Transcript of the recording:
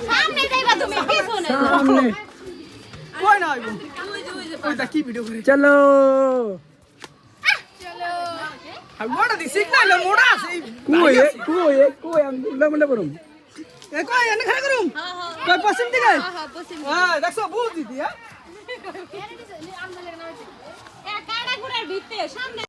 সামনে যাইবা তুমি পিছনে সামনে কই না আইবো ওইটা কি ভিডিও করে চলো আর মোড়া দি সিগন্যাল মোড়া আছে কই আমি উল্টা মুল্টা করুম এ কই এনে খারাপ করুম কই পশ্চিম দিকে হ্যাঁ দেখছো বুঝ দিদি হ্যাঁ কাড়া ঘুরার ভিতরে সামনে